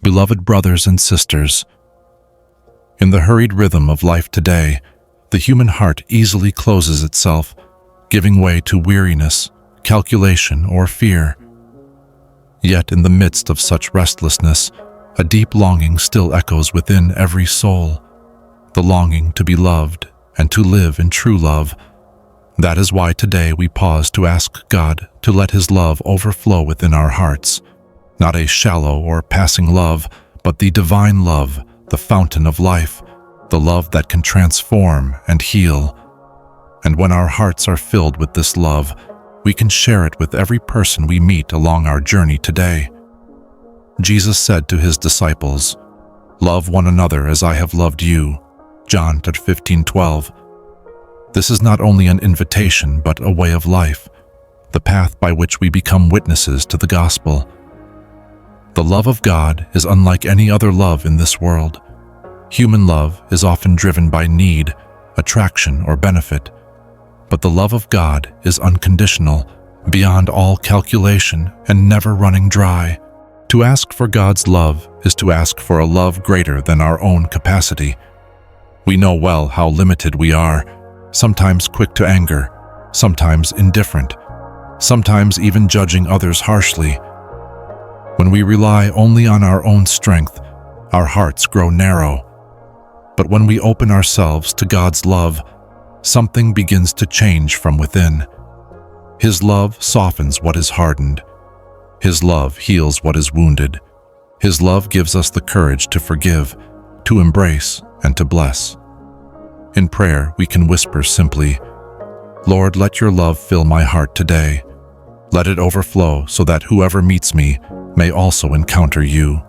Beloved brothers and sisters, in the hurried rhythm of life today, the human heart easily closes itself, giving way to weariness, calculation, or fear. Yet in the midst of such restlessness, a deep longing still echoes within every soul, the longing to be loved and to live in true love. That is why today we pause to ask God to let His love overflow within our hearts. Not a shallow or passing love, but the divine love, the fountain of life, the love that can transform and heal. And when our hearts are filled with this love, we can share it with every person we meet along our journey today. Jesus said to His disciples, "Love one another as I have loved you." John 15:12. This is not only an invitation, but a way of life, the path by which we become witnesses to the gospel. The love of God is unlike any other love in this world. Human love is often driven by need, attraction, or benefit. But the love of God is unconditional, beyond all calculation, and never running dry. To ask for God's love is to ask for a love greater than our own capacity. We know well how limited we are, sometimes quick to anger, sometimes indifferent, sometimes even judging others harshly. When we rely only on our own strength, our hearts grow narrow. But when we open ourselves to God's love, something begins to change from within. His love softens what is hardened. His love heals what is wounded. His love gives us the courage to forgive, to embrace, and to bless. In prayer, we can whisper simply, "Lord, let your love fill my heart today. Let it overflow so that whoever meets me may also encounter you."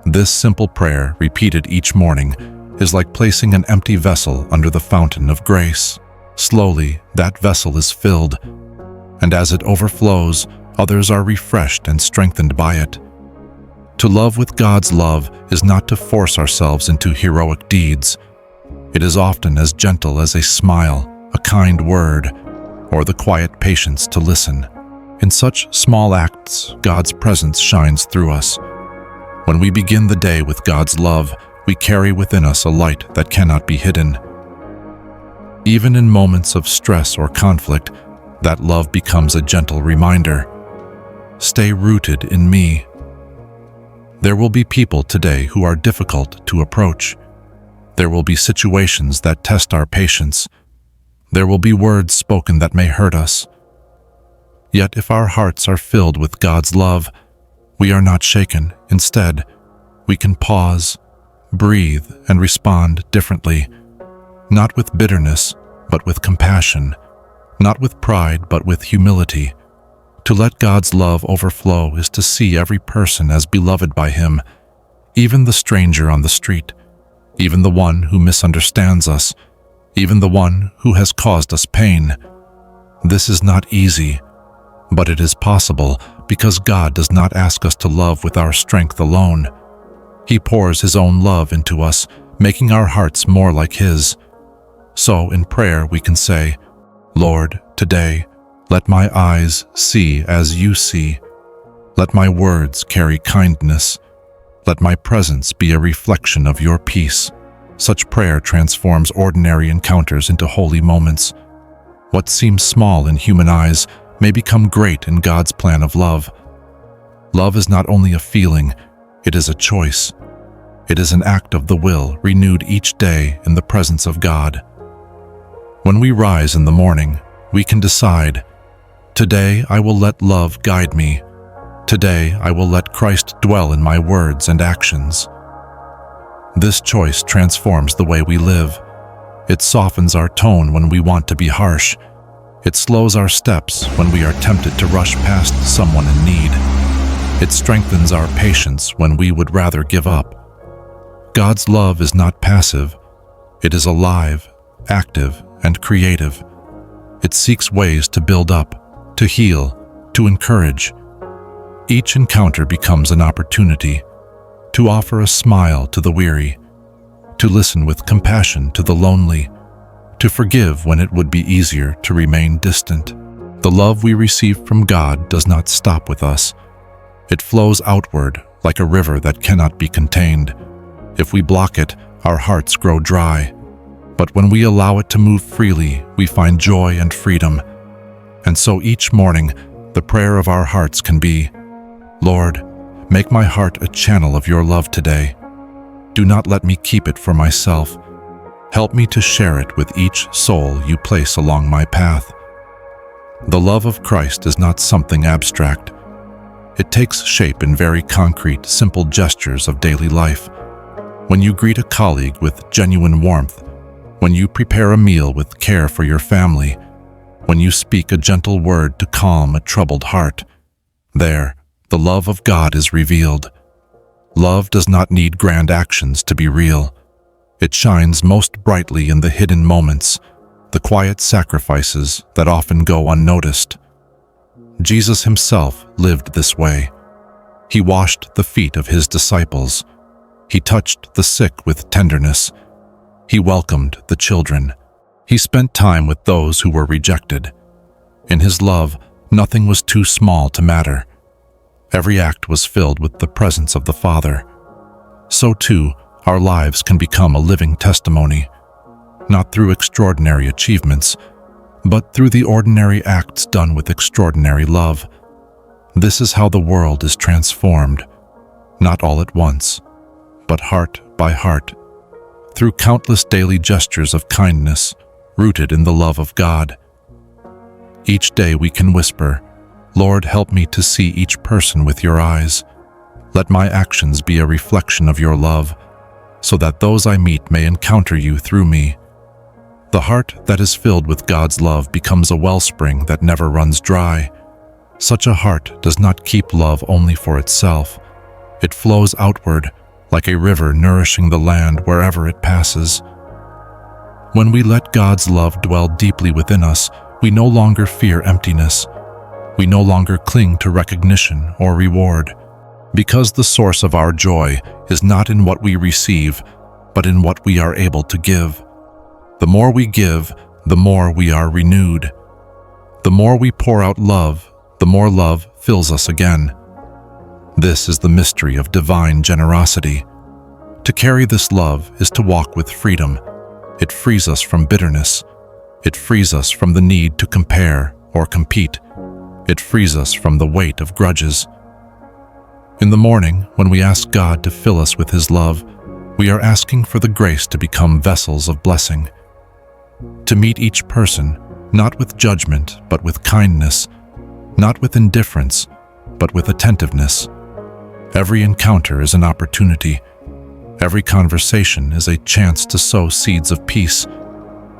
This simple prayer, repeated each morning, is like placing an empty vessel under the fountain of grace. Slowly, that vessel is filled, and as it overflows, others are refreshed and strengthened by it. To love with God's love is not to force ourselves into heroic deeds. It is often as gentle as a smile, a kind word, or the quiet patience to listen. In such small acts, God's presence shines through us. When we begin the day with God's love, we carry within us a light that cannot be hidden. Even in moments of stress or conflict, that love becomes a gentle reminder. Stay rooted in me. There will be people today who are difficult to approach. There will be situations that test our patience. There will be words spoken that may hurt us. Yet if our hearts are filled with God's love, we are not shaken. Instead, we can pause, breathe, and respond differently. Not with bitterness, but with compassion. Not with pride, but with humility. To let God's love overflow is to see every person as beloved by Him, even the stranger on the street, even the one who misunderstands us, even the one who has caused us pain. This is not easy, but it is possible because God does not ask us to love with our strength alone. He pours His own love into us, making our hearts more like His. So in prayer we can say, "Lord, today, let my eyes see as you see. Let my words carry kindness. Let my presence be a reflection of your peace." Such prayer transforms ordinary encounters into holy moments. What seems small in human eyes may become great in God's plan of love. Love is not only a feeling, it is a choice. It is an act of the will renewed each day in the presence of God. When we rise in the morning, we can decide, "Today I will let love guide me. Today I will let Christ dwell in my words and actions." This choice transforms the way we live. It softens our tone when we want to be harsh. It slows our steps when we are tempted to rush past someone in need. It strengthens our patience when we would rather give up. God's love is not passive. It is alive, active, and creative. It seeks ways to build up, to heal, to encourage. Each encounter becomes an opportunity to offer a smile to the weary, to listen with compassion to the lonely, to forgive when it would be easier to remain distant. The love we receive from God does not stop with us. It flows outward, like a river that cannot be contained. If we block it, our hearts grow dry. But when we allow it to move freely, we find joy and freedom. And so each morning, the prayer of our hearts can be, Lord, make my heart a channel of your love today. Do not let me keep it for myself. Help me to share it with each soul you place along my path. The love of Christ is not something abstract. It takes shape in very concrete, simple gestures of daily life. When you greet a colleague with genuine warmth, when you prepare a meal with care for your family, when you speak a gentle word to calm a troubled heart, there, the love of God is revealed. Love does not need grand actions to be real. It shines most brightly in the hidden moments, the quiet sacrifices that often go unnoticed. Jesus himself lived this way. He washed the feet of his disciples. He touched the sick with tenderness. He welcomed the children. He spent time with those who were rejected. In his love, nothing was too small to matter. Every act was filled with the presence of the Father. So too, our lives can become a living testimony, not through extraordinary achievements, but through the ordinary acts done with extraordinary love. This is how the world is transformed, not all at once, but heart by heart, through countless daily gestures of kindness rooted in the love of God. Each day we can whisper, Lord, help me to see each person with your eyes. Let my actions be a reflection of your love, so that those I meet may encounter you through me. The heart that is filled with God's love becomes a wellspring that never runs dry. Such a heart does not keep love only for itself. It flows outward, like a river nourishing the land wherever it passes. When we let God's love dwell deeply within us, we no longer fear emptiness. We no longer cling to recognition or reward, because the source of our joy is not in what we receive, but in what we are able to give. The more we give, the more we are renewed. The more we pour out love, the more love fills us again. This is the mystery of divine generosity. To carry this love is to walk with freedom. It frees us from bitterness. It frees us from the need to compare or compete. It frees us from the weight of grudges. In the morning, when we ask God to fill us with His love, we are asking for the grace to become vessels of blessing. To meet each person, not with judgment, but with kindness, not with indifference, but with attentiveness. Every encounter is an opportunity. Every conversation is a chance to sow seeds of peace.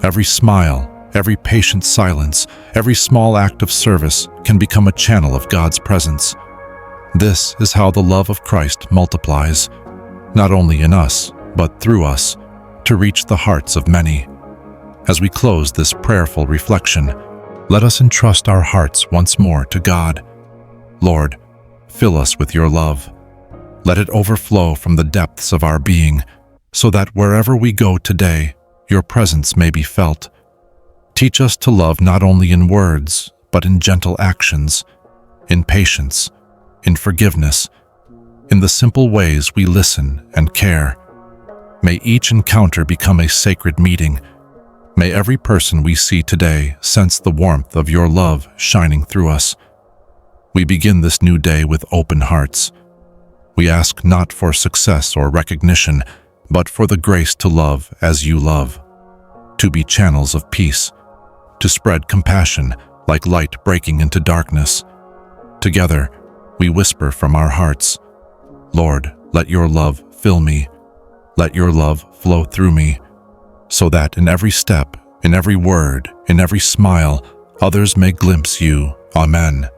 Every smile, every patient silence, every small act of service can become a channel of God's presence. This is how the love of Christ multiplies, not only in us, but through us, to reach the hearts of many. As we close this prayerful reflection, let us entrust our hearts once more to God. Lord, fill us with your love. Let it overflow from the depths of our being, so that wherever we go today, your presence may be felt. Teach us to love not only in words, but in gentle actions, in patience, in forgiveness, in the simple ways we listen and care. May each encounter become a sacred meeting. May every person we see today sense the warmth of your love shining through us. We begin this new day with open hearts. We ask not for success or recognition, but for the grace to love as you love, to be channels of peace, to spread compassion like light breaking into darkness. Together, we whisper from our hearts, Lord, let your love fill me. Let your love flow through me, so that in every step, in every word, in every smile, others may glimpse you. Amen.